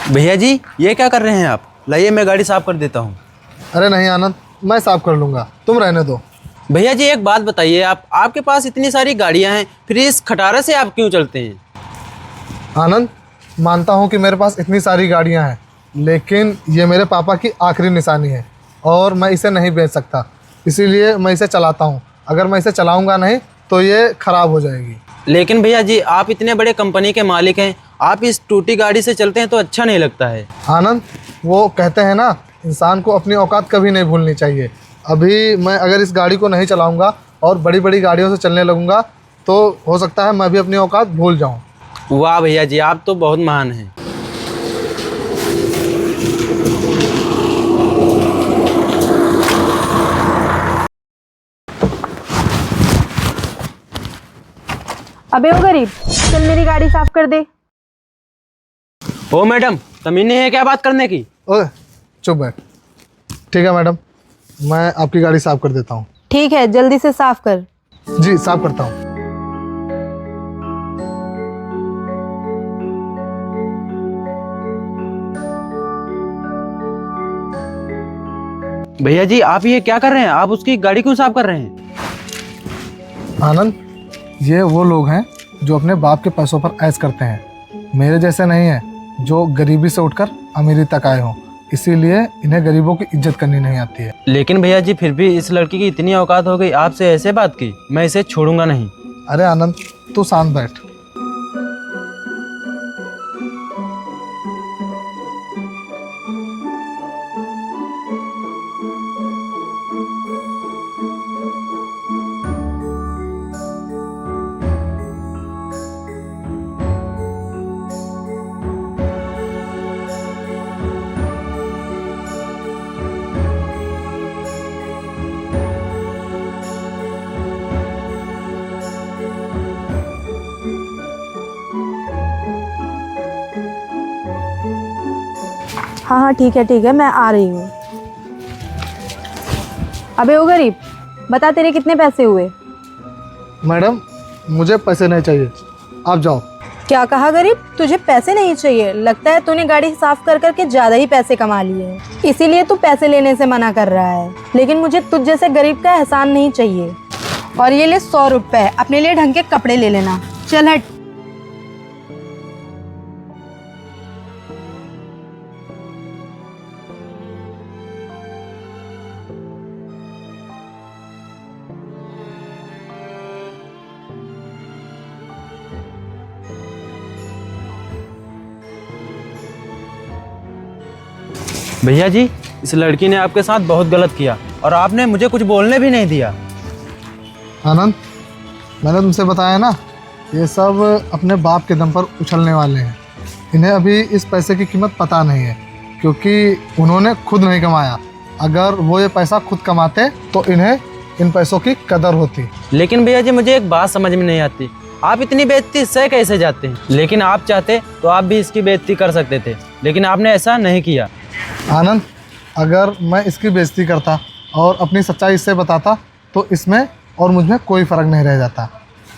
भैया जी, ये क्या कर रहे हैं आप? लाइए मैं गाड़ी साफ कर देता हूँ। अरे नहीं आनंद, मैं साफ कर लूँगा, तुम रहने दो। भैया जी एक बात बताइए, आपके पास इतनी सारी गाड़ियाँ हैं, फिर इस खटारा से आप क्यों चलते हैं? आनंद, मानता हूँ कि मेरे पास इतनी सारी गाड़ियाँ हैं, लेकिन ये मेरे पापा की आखिरी निशानी है और मैं इसे नहीं बेच सकता। इसीलिए मैं इसे चलाता हूँ। अगर मैं इसे चलाऊँगा नहीं तो ये ख़राब हो जाएगी। लेकिन भैया जी आप इतने बड़े कंपनी के मालिक हैं, आप इस टूटी गाड़ी से चलते हैं तो अच्छा नहीं लगता है। आनंद, वो कहते हैं ना, इंसान को अपनी औकात कभी नहीं भूलनी चाहिए। अभी मैं अगर इस गाड़ी को नहीं चलाऊँगा और बड़ी बड़ी गाड़ियों से चलने लगूँगा तो हो सकता है मैं भी अपनी औकात भूल जाऊँ। वाह भैया जी, आप तो बहुत महान हैं। अबे ओ गरीब, चल मेरी गाड़ी साफ कर दे। ओ मैडम, तमीज नहीं है क्या बात करने की? ओए चुप बैठ। ठीक है मैडम, मैं आपकी गाड़ी साफ़ कर देता हूँ। ठीक है, जल्दी से साफ कर। जी साफ़ करता हूँ। भैया जी आप ये क्या कर रहे हैं? आप उसकी गाड़ी क्यों साफ कर रहे हैं? आनंद, ये वो लोग हैं जो अपने बाप के पैसों पर ऐश करते हैं। मेरे जैसे नहीं हैं जो गरीबी से उठकर अमीरी तक आए हों। इसीलिए इन्हें गरीबों की इज्जत करनी नहीं आती है। लेकिन भैया जी फिर भी इस लड़की की इतनी औकात हो गई, आपसे ऐसे बात की? मैं इसे छोड़ूंगा नहीं। अरे आनंद, तू शांत बैठ। हाँ हाँ ठीक है, मैं आ रही हूँ। अबे ओ गरीब, बता तेरे कितने पैसे हुए? मैडम, मुझे पैसे नहीं चाहिए, आप जाओ। क्या कहा गरीब? तुझे पैसे नहीं चाहिए? लगता है तूने गाड़ी साफ कर करके ज़्यादा ही पैसे कमा लिए हैं, इसीलिए तू पैसे लेने से मना कर रहा है। लेकिन मुझे तुझ जैसे गरीब का एहसान नहीं चाहिए। और ये ले 100 रुपये, अपने लिए ढंग के कपड़े ले लेना। चल हट। भैया जी इस लड़की ने आपके साथ बहुत गलत किया और आपने मुझे कुछ बोलने भी नहीं दिया। आनंद, मैंने तुमसे बताया ना, ये सब अपने बाप के दम पर उछलने वाले हैं। इन्हें अभी इस पैसे की कीमत पता नहीं है, क्योंकि उन्होंने खुद नहीं कमाया। अगर वो ये पैसा खुद कमाते तो इन्हें इन पैसों की कदर होती। लेकिन भैया जी मुझे एक बात समझ में नहीं आती, आप इतनी बेइज्जती सह कैसे जाते हैं? लेकिन आप चाहते तो आप भी इसकी बेइज्जती कर सकते थे, लेकिन आपने ऐसा नहीं किया। आनंद, अगर मैं इसकी बेइज्जती करता और अपनी सच्चाई इससे बताता तो इसमें और मुझ में कोई फ़र्क नहीं रह जाता।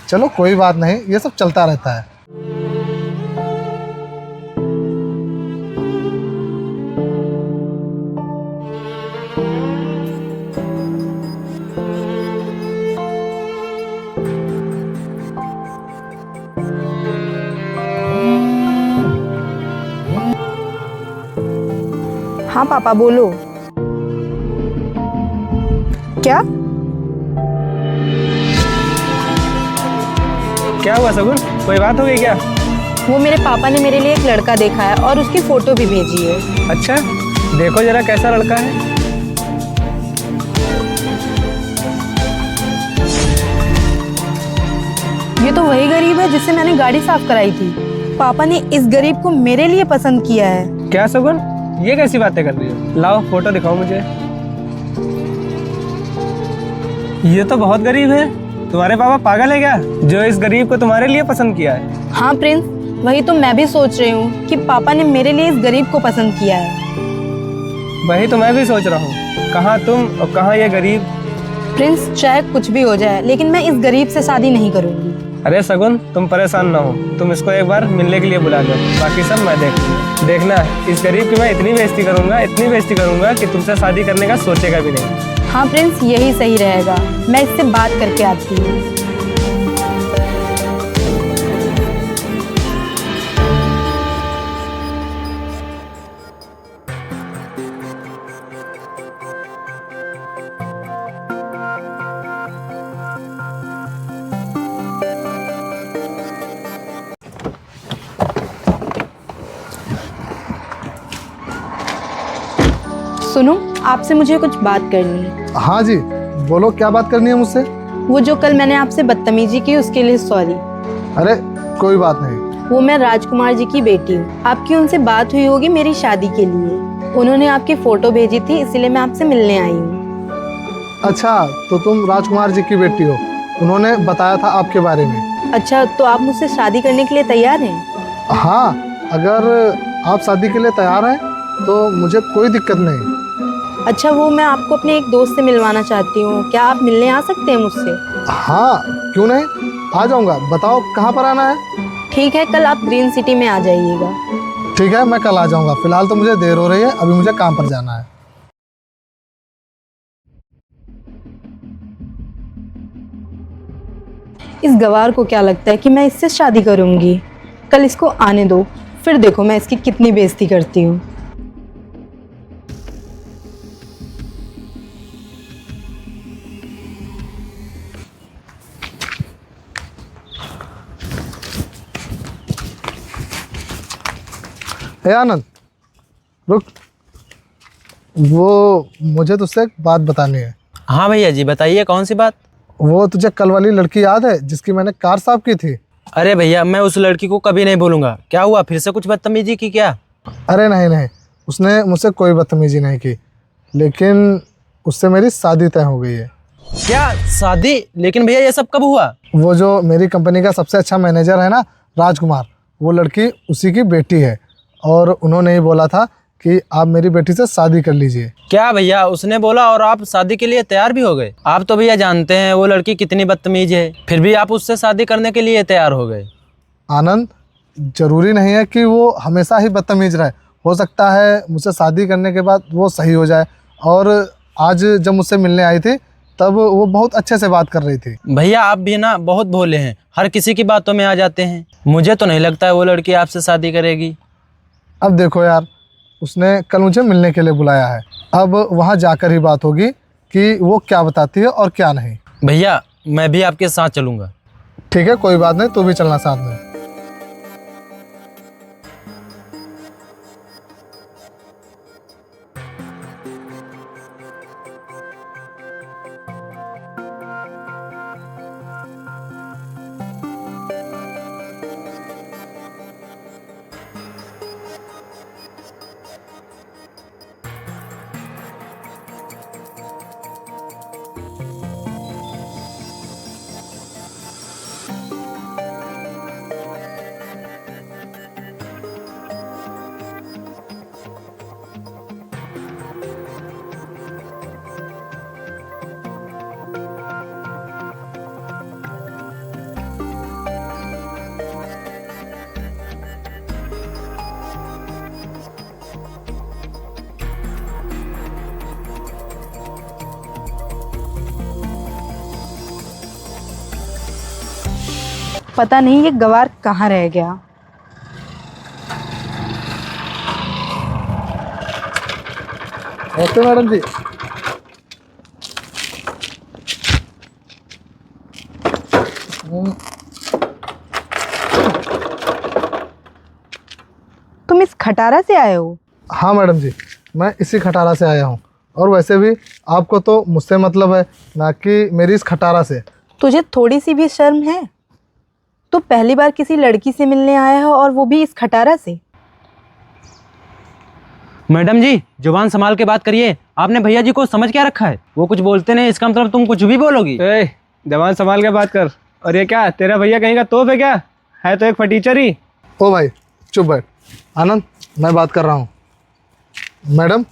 चलो कोई बात नहीं, ये सब चलता रहता है। हाँ पापा बोलो। क्या? क्या हुआ सगुन, कोई बात हो गई क्या? वो मेरे पापा ने मेरे लिए एक लड़का देखा है और उसकी फ़ोटो भी भेजी है। अच्छा, देखो जरा कैसा लड़का है। ये तो वही गरीब है जिससे मैंने गाड़ी साफ कराई थी। पापा ने इस गरीब को मेरे लिए पसंद किया है। क्या सगुन, ये कैसी बातें कर रही हो? लाओ फोटो दिखाओ मुझे। ये तो बहुत गरीब है। तुम्हारे पापा पागल है क्या जो इस गरीब को तुम्हारे लिए पसंद किया है? हाँ प्रिंस, वही तो मैं भी सोच रही हूँ कि पापा ने मेरे लिए इस गरीब को पसंद किया है। वही तो मैं भी सोच रहा हूँ, कहाँ तुम और कहाँ ये गरीब। प्रिंस, चाहे कुछ भी हो जाए लेकिन मैं इस गरीब से शादी नहीं करूँगी। अरे सगुन, तुम परेशान ना हो, तुम इसको एक बार मिलने के लिए बुला लो, बाकी सब मैं देख लूँगा। देखना, इस गरीब की मैं इतनी बेइज्जती करूँगा कि तुमसे शादी करने का सोचेगा भी नहीं। हाँ प्रिंस, यही सही रहेगा। मैं इससे बात करके आती हूँ। सुनो, आपसे मुझे कुछ बात करनी है। हाँ जी, बोलो क्या बात करनी है मुझसे। वो जो कल मैंने आपसे बदतमीजी की उसके लिए सॉरी। अरे कोई बात नहीं। वो मैं राजकुमार जी की बेटी हूँ। आपकी उनसे बात हुई होगी मेरी शादी के लिए। उन्होंने आपकी फोटो भेजी थी, इसीलिए मैं आपसे मिलने आई हूँ। अच्छा, तो तुम राजकुमार जी की बेटी हो, उन्होंने बताया था आपके बारे में। अच्छा, तो आप मुझसे शादी करने के लिए तैयार हैं? हाँ, अगर आप शादी के लिए तैयार हैं तो मुझे कोई दिक्कत नहीं। अच्छा, वो मैं आपको अपने एक दोस्त से मिलवाना चाहती हूँ। क्या आप मिलने आ सकते हैं मुझसे? हाँ, क्यों नहीं, आ जाऊँगा। बताओ कहाँ पर आना है। ठीक है, कल आप ग्रीन सिटी में आ जाइएगा। ठीक है, मैं कल आ जाऊँगा। फिलहाल तो मुझे देर हो रही है, अभी मुझे काम पर जाना है। इस गवार को क्या लगता है कि मैं इससे शादी करूँगी? कल इसको आने दो, फिर देखो मैं इसकी कितनी बेइज्जती करती हूँ। हे आनंद, रुक। वो मुझे तुझसे एक बात बतानी है। हाँ भैया जी, बताइए कौन सी बात। वो तुझे कल वाली लड़की याद है जिसकी मैंने कार साफ की थी? अरे भैया, मैं उस लड़की को कभी नहीं भूलूंगा। क्या हुआ, फिर से कुछ बदतमीजी की क्या? अरे नहीं नहीं, उसने मुझसे कोई बदतमीजी नहीं की, लेकिन उससे मेरी शादी तय हो गई है। क्या शादी? लेकिन भैया ये सब कब हुआ? वो जो मेरी कंपनी का सबसे अच्छा मैनेजर है ना, राजकुमार, वो लड़की उसी की बेटी है। और उन्होंने ही बोला था कि आप मेरी बेटी से शादी कर लीजिए। क्या भैया, उसने बोला और आप शादी के लिए तैयार भी हो गए? आप तो भैया जानते हैं वो लड़की कितनी बदतमीज है, फिर भी आप उससे शादी करने के लिए तैयार हो गए। आनंद, जरूरी नहीं है कि वो हमेशा ही बदतमीज रहे। हो सकता है मुझसे शादी करने के बाद वो सही हो जाए। और आज जब मुझसे मिलने आई थी तब वो बहुत अच्छे से बात कर रही थी। भैया आप भी ना बहुत भोले हैं, हर किसी की बातों में आ जाते हैं। मुझे तो नहीं लगता है वो लड़की आपसे शादी करेगी। अब देखो यार, उसने कल मुझे मिलने के लिए बुलाया है। अब वहाँ जाकर ही बात होगी कि वो क्या बताती है और क्या नहीं। भैया मैं भी आपके साथ चलूँगा। ठीक है, कोई बात नहीं, तू भी चलना साथ में। पता नहीं ये गवार कहाँ रह गया। ओके मैडम जी। तुम इस खटारा से आए हो? हाँ मैडम जी, मैं इसी खटारा से आया हूँ। और वैसे भी आपको तो मुझसे मतलब है, ना कि मेरी इस खटारा से। तुझे थोड़ी सी भी शर्म है? तो पहली बार किसी लड़की से मिलने आया हो और वो भी इस खटारा से। मैडम जी जुबान संभाल के बात करिए। आपने भैया जी को समझ क्या रखा है? वो कुछ बोलते नहीं, इसका मतलब तुम कुछ भी बोलोगी। जवान संभाल के बात कर। और ये क्या तेरा भैया कहीं का तोप है क्या? है तो एक फटीचर ही। ओ भाई चुप बैठ। आनंद, मैं बात कर रहा हूँ। मैडम,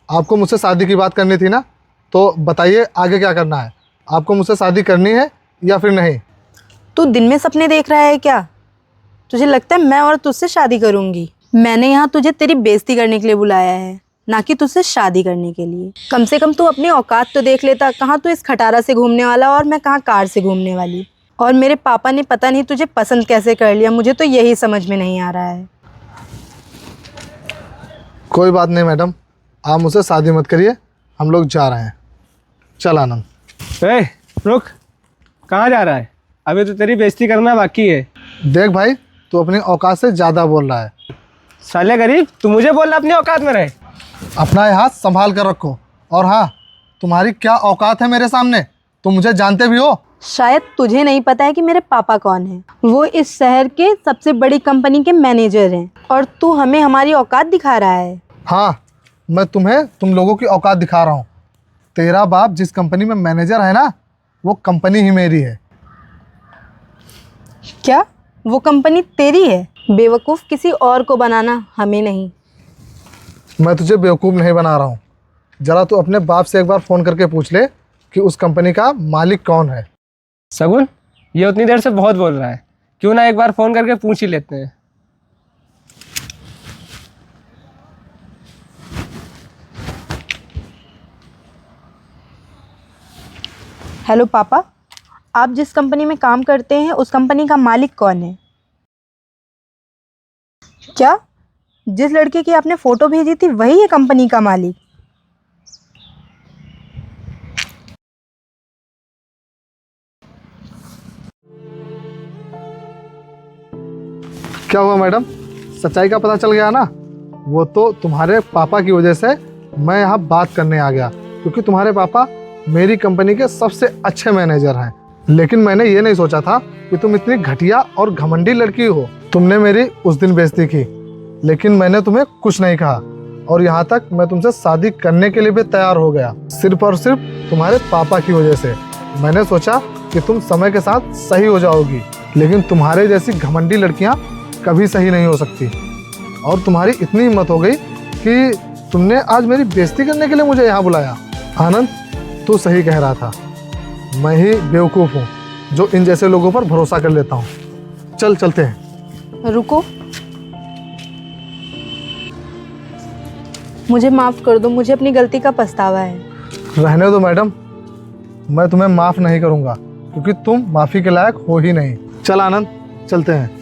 आपको मुझसे शादी की बात करनी थी ना, तो बताइए आगे क्या करना है। आपको मुझसे शादी करनी है या फिर नहीं? तू दिन में सपने देख रहा है क्या? तुझे लगता है मैं और तुझसे शादी करूंगी? मैंने यहाँ तुझे तेरी बेइज्जती करने के लिए बुलाया है, ना कि तुझसे शादी करने के लिए। कम से कम तू अपनी औकात तो देख लेता। कहाँ तू इस खटारा से घूमने वाला और मैं कहाँ कार से घूमने वाली। और मेरे पापा ने पता नहीं तुझे पसंद कैसे कर लिया, मुझे तो यही समझ में नहीं आ रहा है। कोई बात नहीं मैडम, आप मुझसे शादी मत करिए, हम लोग जा रहे हैं। चल आनंद। ए, रुक, कहाँ जा रहा है? अभी तो तेरी बेइज्जती करना बाकी है। देख भाई, तू अपनी औकात से ज़्यादा बोल रहा है। साले गरीब, तू मुझे बोल अपनी औकात में रहे। अपना ये हाथ संभाल कर रखो। और हाँ, तुम्हारी क्या औकात है मेरे सामने, तुम मुझे जानते भी हो? शायद तुझे नहीं पता है कि मेरे पापा कौन हैं। वो इस शहर के सबसे बड़ी कंपनी के मैनेजर हैं और तू हमें हमारी औकात दिखा रहा है। हाँ, मैं तुम्हें तुम लोगों की औकात दिखा रहा हूँ। तेरा बाप जिस कंपनी में मैनेजर है ना, वो कंपनी ही मेरी है। क्या वो कंपनी तेरी है? बेवकूफ़ किसी और को बनाना, हमें नहीं। मैं तुझे बेवकूफ़ नहीं बना रहा हूँ। ज़रा तू अपने बाप से एक बार फ़ोन करके पूछ ले कि उस कंपनी का मालिक कौन है। सगुन, ये उतनी देर से बहुत बोल रहा है, क्यों ना एक बार फ़ोन करके पूछ ही लेते हैं। हेलो पापा, आप जिस कंपनी में काम करते हैं उस कंपनी का मालिक कौन है? क्या जिस लड़के की आपने फ़ोटो भेजी थी वही है कंपनी का मालिक? क्या हुआ मैडम, सच्चाई का पता चल गया ना? वो तो तुम्हारे पापा की वजह से मैं यहाँ बात करने आ गया, क्योंकि तुम्हारे पापा मेरी कंपनी के सबसे अच्छे मैनेजर हैं। लेकिन मैंने ये नहीं सोचा था कि तुम इतनी घटिया और घमंडी लड़की हो। तुमने मेरी उस दिन बेइज्जती की, लेकिन मैंने तुम्हें कुछ नहीं कहा और यहाँ तक मैं तुमसे शादी करने के लिए भी तैयार हो गया, सिर्फ और सिर्फ तुम्हारे पापा की वजह से। मैंने सोचा कि तुम समय के साथ सही हो जाओगी, लेकिन तुम्हारे जैसी घमंडी लड़कियाँ कभी सही नहीं हो सकती। और तुम्हारी इतनी हिम्मत हो गई कि तुमने आज मेरी बेइज्जती करने के लिए मुझे यहाँ बुलाया। आनंद, तू सही कह रहा था, मैं ही बेवकूफ़ हूँ जो इन जैसे लोगों पर भरोसा कर लेता हूँ। चल चलते हैं। रुको, मुझे माफ़ कर दो, मुझे अपनी गलती का पछतावा है। रहने दो मैडम, मैं तुम्हें माफ़ नहीं करूँगा, क्योंकि तुम माफ़ी के लायक हो ही नहीं। चल आनंद, चलते हैं।